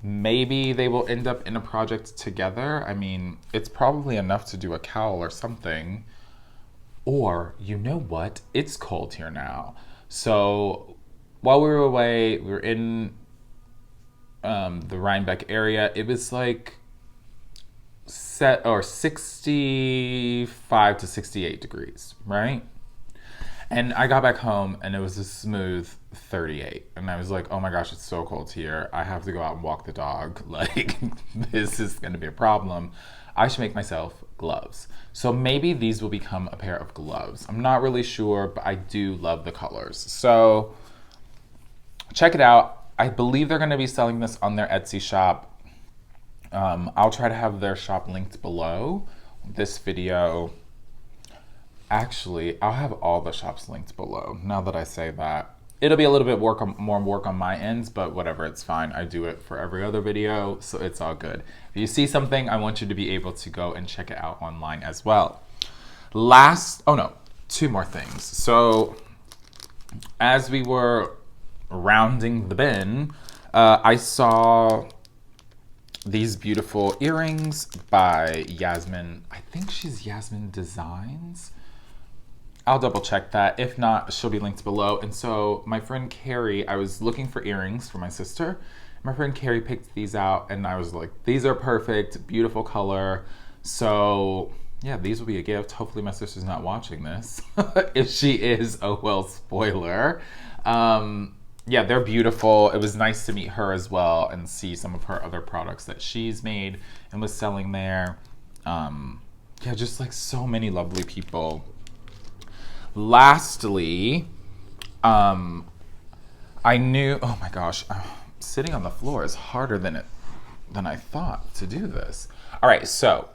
Maybe they will end up in a project together. I mean, it's probably enough to do a cowl or something. Or, you know what? It's cold here now. So while we were away, we were in the Rhinebeck area. It was like 65 to 68 degrees, right? And I got back home and it was a smooth 38. And I was like, oh my gosh, it's so cold here. I have to go out and walk the dog. Like, this is going to be a problem. I should make myself gloves. So maybe these will become a pair of gloves. I'm not really sure, but I do love the colors. So check it out. I believe they're going to be selling this on their Etsy shop. I'll try to have their shop linked below this video. Actually, I'll have all the shops linked below. Now that I say that, it'll be a little bit more work on my ends, but whatever, it's fine. I do it for every other video, so it's all good. If you see something, I want you to be able to go and check it out online as well. Two more things. So as we were rounding the bin, I saw these beautiful earrings by Yasmin. I think she's Yasmin Designs. I'll double check that. If not, she'll be linked below. And so my friend Carrie, I was looking for earrings for my sister. My friend Carrie picked these out and I was like, these are perfect, beautiful color. So yeah, these will be a gift. Hopefully my sister's not watching this. If she is, oh well, spoiler. Yeah, they're beautiful. It was nice to meet her as well and see some of her other products that she's made and was selling there. Yeah, just like so many lovely people. Lastly, I knew, oh my gosh, sitting on the floor is harder than I thought to do this. All right, so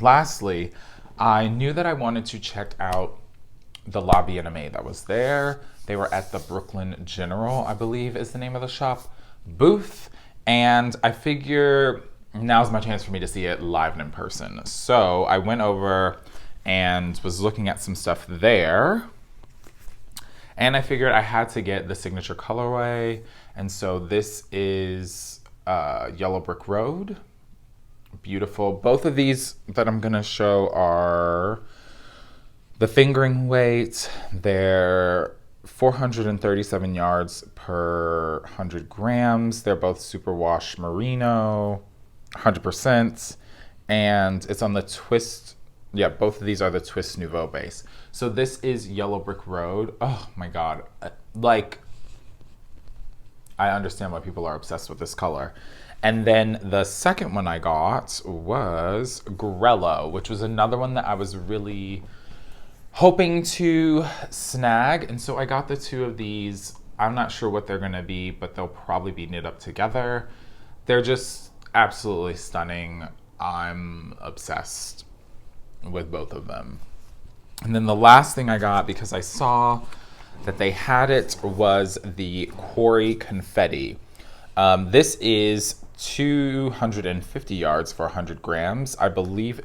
lastly, I knew that I wanted to check out the La Bien-Aimée that was there. They were at the Brooklyn General, I believe is the name of the shop, booth. And I figure now's my chance for me to see it live and in person. So I went over and was looking at some stuff there. And I figured I had to get the signature colorway. And so this is Yellow Brick Road. Beautiful. Both of these that I'm gonna show are the fingering weight. They're 437 yards per 100 grams. They're both superwash merino, 100%. And it's on the twist. Yeah, both of these are the Twist Nouveau base. So this is Yellow Brick Road. Oh my God. Like, I understand why people are obsessed with this color. And then the second one I got was Grello, which was another one that I was really hoping to snag. And so I got the two of these. I'm not sure what they're gonna be, but they'll probably be knit up together. They're just absolutely stunning. I'm obsessed with both of them. And then the last thing I got, because I saw that they had it, was the Quarry Confetti. This is 250 yards for 100 grams. I believe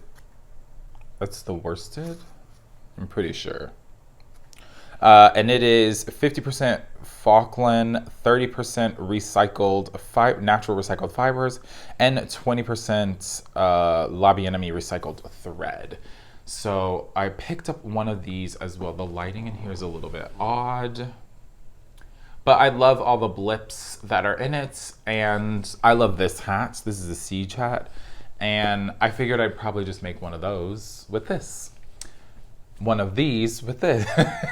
that's the worsted. I'm pretty sure. And it is 50% Falkland, 30% recycled natural recycled fibers, and 20% La Bien-Aimée recycled thread. So I picked up one of these as well. The lighting in here is a little bit odd, but I love all the blips that are in it, and I love this hat. This is a siege hat, and I figured I'd probably just make one of those with this. One of these with this,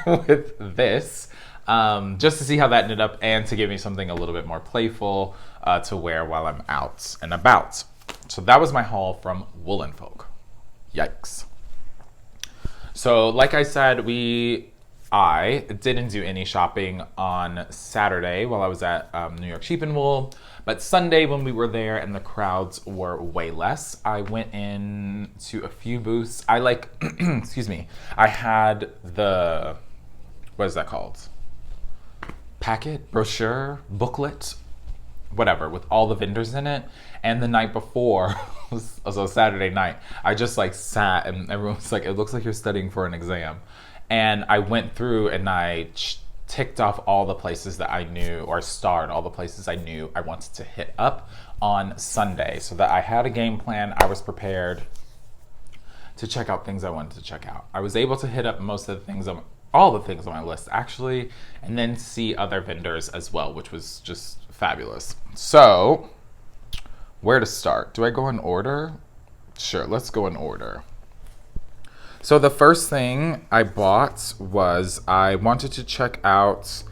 with this, just to see how that ended up and to give me something a little bit more playful to wear while I'm out and about. So that was my haul from Woolen Folk. Yikes. So like I said, I didn't do any shopping on Saturday while I was at New York Sheep and Wool, but Sunday when we were there and the crowds were way less, I went in to a few booths. I excuse me, I had the, what is that called? Packet, brochure, booklet, whatever, with all the vendors in it. And the night before, so Saturday night, I just like sat and everyone was like, it looks like you're studying for an exam. And I went through and I ticked off all the places that I knew, or starred all the places I knew I wanted to hit up on Sunday, so that I had a game plan. I was prepared to check out things I wanted to check out. I was able to hit up most of the things, all the things on my list actually, and then see other vendors as well, which was just fabulous. So, where to start? Do I go in order? Sure, let's go in order. So the first thing I bought was I wanted to check out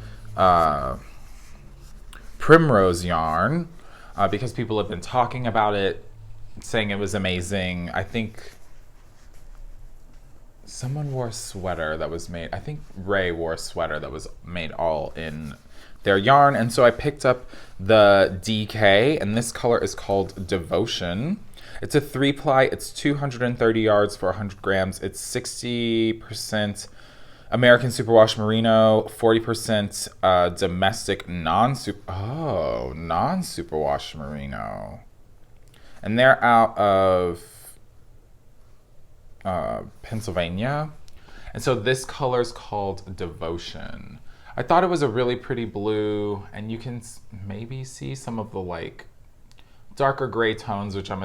Primrose yarn because people have been talking about it, saying it was amazing. I think someone wore a sweater that was made, I think Ray wore a sweater that was made all in their yarn. And so I picked up the DK, and this color is called Devotion. It's a 3-ply. It's 230 yards for 100 grams. It's 60% American superwash merino, 40% domestic non-superwash merino. And they're out of Pennsylvania. And so this color is called Devotion. I thought it was a really pretty blue, and you can maybe see some of the like darker gray tones, which I'm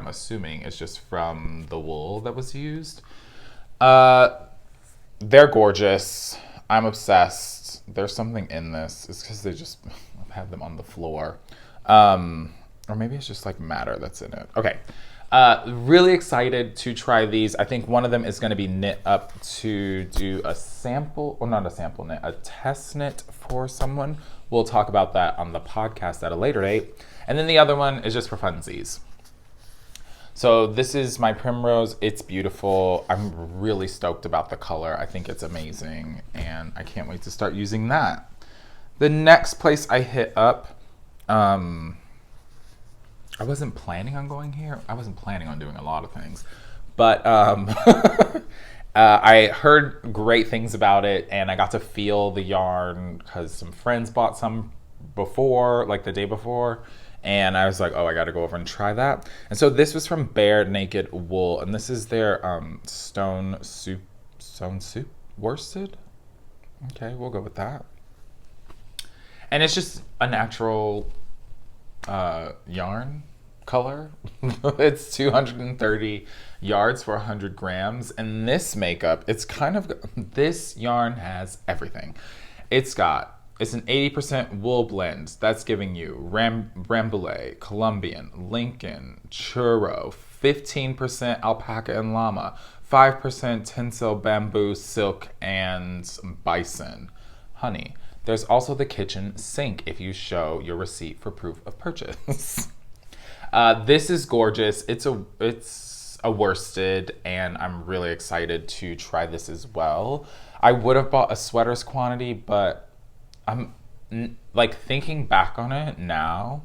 assuming is just from the wool that was used. They're gorgeous. I'm obsessed. There's something in this. It's because they just have them on the floor. Or maybe it's just like matter that's in it. Okay. Really excited to try these. I think one of them is going to be knit up to do a sample, well, not a sample knit, a test knit for someone. We'll talk about that on the podcast at a later date. And then the other one is just for funsies. So this is my Primrose. It's beautiful. I'm really stoked about the color. I think it's amazing, and I can't wait to start using that. The next place I hit up, I wasn't planning on going here. I wasn't planning on doing a lot of things, but I heard great things about it, and I got to feel the yarn because some friends bought some before, like the day before, and I was like, oh, I got to go over and try that. And so this was from Bare Naked Wool, and this is their stone soup worsted. Okay, we'll go with that. And it's just a natural yarn color. It's 230 yards for 100 grams. And this makeup, it's kind of, this yarn has everything. It's an 80% wool blend. That's giving you Rambouillet, Colombian, Lincoln, Churro, 15% alpaca and llama, 5% tencel, bamboo, silk, and bison honey. There's also the kitchen sink if you show your receipt for proof of purchase. This is gorgeous. It's a worsted, and I'm really excited to try this as well. I would have bought a sweater's quantity, but I'm like thinking back on it now,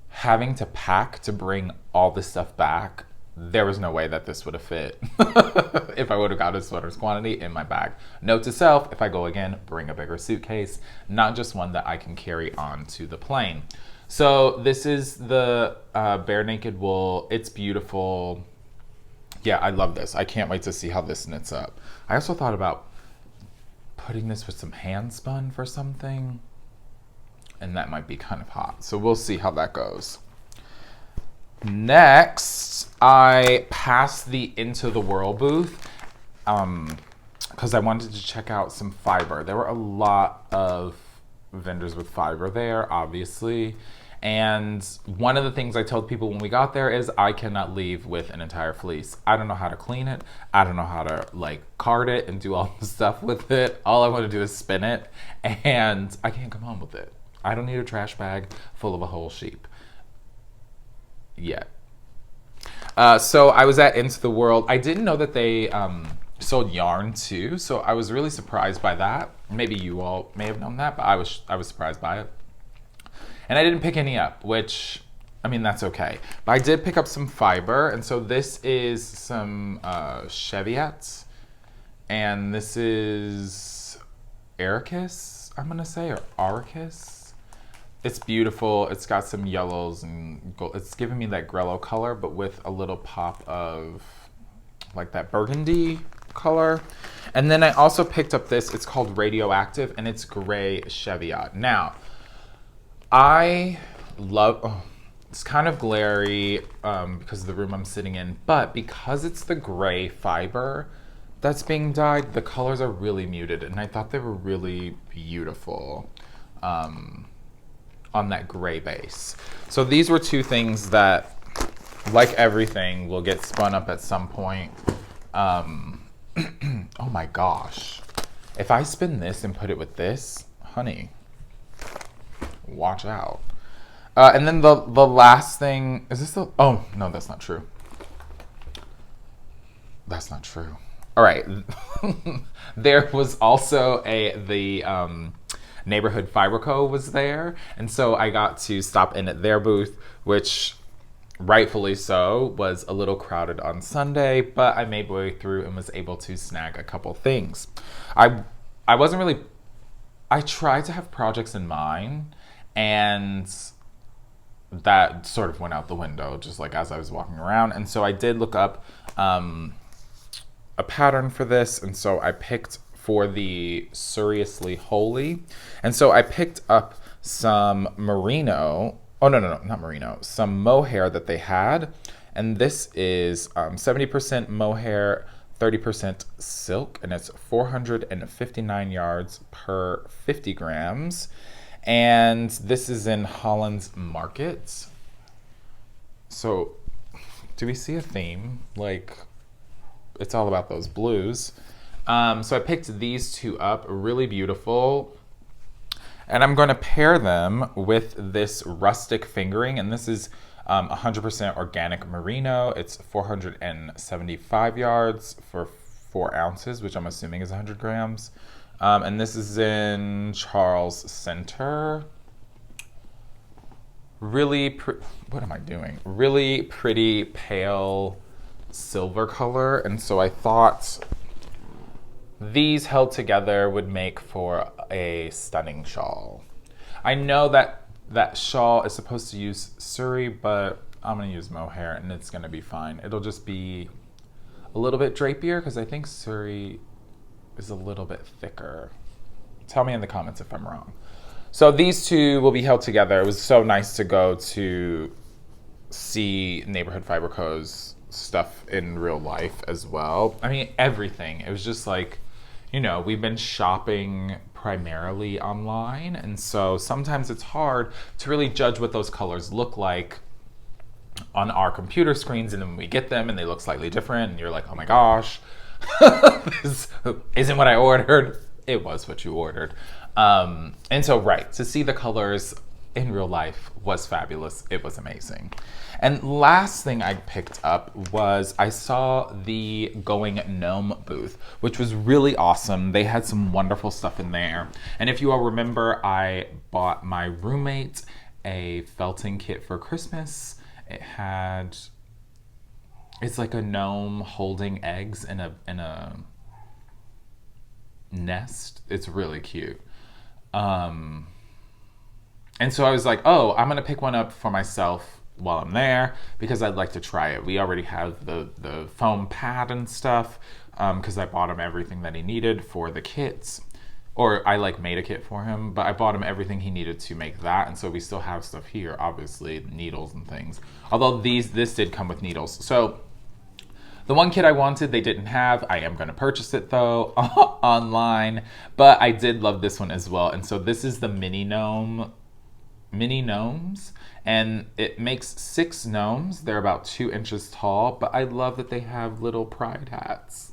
having to pack to bring all this stuff back, there was no way that this would have fit if I would have got a sweater's quantity in my bag. Note to self, if I go again, bring a bigger suitcase, not just one that I can carry on to the plane. So this is the Bare Naked Wool. It's beautiful. Yeah, I love this. I can't wait to see how this knits up. I also thought about putting this with some hand spun for something, and that might be kind of hot. So we'll see how that goes. Next, I passed the Into the Whirl booth because I wanted to check out some fiber. There were a lot of vendors with fiber there, obviously. And one of the things I told people when we got there is I cannot leave with an entire fleece. I don't know how to clean it. I don't know how to like card it and do all the stuff with it. All I want to do is spin it, and I can't come home with it. I don't need a trash bag full of a whole sheep yet. So I was at Into the World. I didn't know that they sold yarn too, so I was really surprised by that. Maybe you all may have known that, but I was surprised by it. And I didn't pick any up, which, I mean, that's okay. But I did pick up some fiber, and so this is some Cheviets, and this is Arachis, I'm gonna say, or Arachis. It's beautiful. It's got some yellows and gold. It's giving me that Grello color, but with a little pop of like that burgundy color. And then I also picked up this. It's called Radioactive, and it's gray Cheviot. Now, I love, it's kind of glary because of the room I'm sitting in, but because it's the gray fiber that's being dyed, the colors are really muted, and I thought they were really beautiful on that gray base. So these were two things that, like everything, will get spun up at some point, Oh my gosh. If I spin this and put it with this, honey, watch out. And then the last thing, is this the, oh, no, that's not true. That's not true. All right. There was also the neighborhood Fiber Co. was there. And so I got to stop in at their booth, which rightfully so was a little crowded on Sunday, but I made my way through and was able to snag a couple things. I wasn't really, I tried to have projects in mind, and that sort of went out the window just like as I was walking around. And so I did look up a pattern for this, and so I picked for the Seriously Holy, and so I picked up some merino, oh no, not merino, some mohair that they had, and this is 70% mohair, 30% silk, and it's 459 yards per 50 grams. And this is in Holland's Market. So, do we see a theme? Like, it's all about those blues. So I picked these two up, really beautiful. And I'm going to pair them with this rustic fingering. And this is 100% organic merino. It's 475 yards for 4 ounces, which I'm assuming is 100 grams. And this is in Charles Center. Really, what am I doing? Really pretty pale silver color. And so I thought these held together would make for a stunning shawl. I know that that shawl is supposed to use Surrey, but I'm gonna use mohair and it's gonna be fine. It'll just be a little bit drapier because I think Surrey is a little bit thicker. Tell me in the comments if I'm wrong. So these two will be held together. It was so nice to go to see Neighborhood Fiber Co.'s stuff in real life as well. I mean, everything. It was just like, you know, we've been shopping primarily online, and so sometimes it's hard to really judge what those colors look like on our computer screens, and then when we get them and they look slightly different, and you're like, oh my gosh, this isn't what I ordered. It was what you ordered. And so, right, to see the colors in real life was fabulous. It was amazing. And last thing I picked up was I saw the Going Gnome booth, which was really awesome. They had some wonderful stuff in there. And if you all remember, I bought my roommate a felting kit for Christmas. It's like a gnome holding eggs in a nest. It's really cute. And so I was like, oh, I'm gonna pick one up for myself while I'm there because I'd like to try it. We already have the foam pad and stuff because I bought him everything that he needed for the kits. Or I like made a kit for him, but I bought him everything he needed to make that. And so we still have stuff here, obviously, needles and things. Although this did come with needles. So the one kit I wanted, they didn't have. I am going to purchase it though online, but I did love this one as well. And so this is the mini gnomes, and it makes 6 gnomes. They're about 2 inches tall, but I love that they have little pride hats.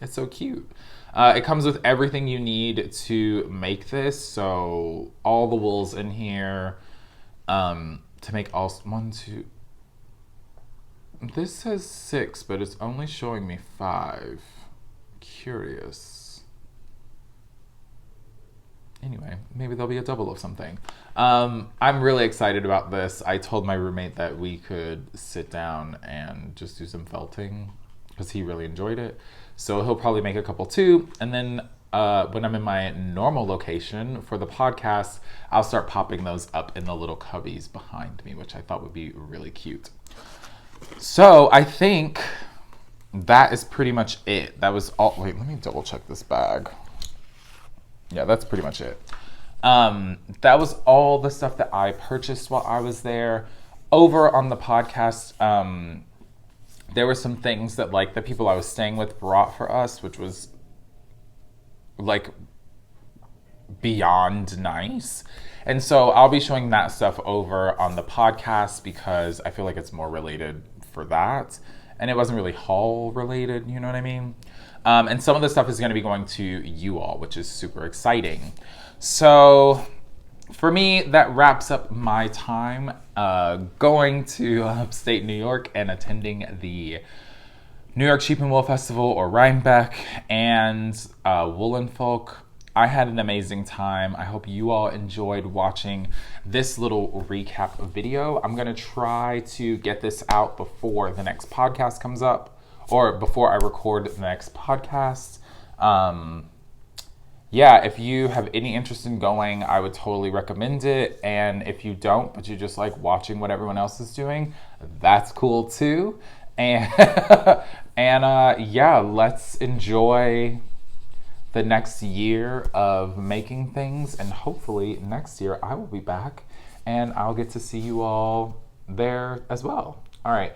It's so cute. It comes with everything you need to make this. So all the wool's in here to make all 1, 2. This says 6, but it's only showing me 5. Curious. Anyway, maybe there'll be a double of something. I'm really excited about this. I told my roommate that we could sit down and just do some felting because he really enjoyed it. So he'll probably make a couple too. And then when I'm in my normal location for the podcast, I'll start popping those up in the little cubbies behind me, which I thought would be really cute. So I think that is pretty much it. That was all. Wait, let me double check this bag. Yeah, that's pretty much it. That was all the stuff that I purchased while I was there. Over on the podcast, there were some things that like the people I was staying with brought for us, which was like beyond nice. And so I'll be showing that stuff over on the podcast because I feel like it's more related for that. and it wasn't really haul related, you know what I mean? And some of the stuff is going to be going to you all, which is super exciting. So for me, that wraps up my time going to upstate New York and attending the New York Sheep and Wool Festival, or Rhinebeck, and Woolen Folk. I had an amazing time. I hope you all enjoyed watching this little recap video. I'm going to try to get this out before the next podcast comes up, or before I record the next podcast. Yeah, if you have any interest in going, I would totally recommend it. And if you don't, but you just like watching what everyone else is doing, that's cool too. And yeah, let's enjoy the next year of making things, and hopefully next year I will be back and I'll get to see you all there as well. All right,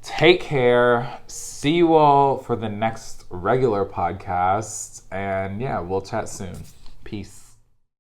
take care. See you all for the next regular podcast, and yeah, we'll chat soon. Peace.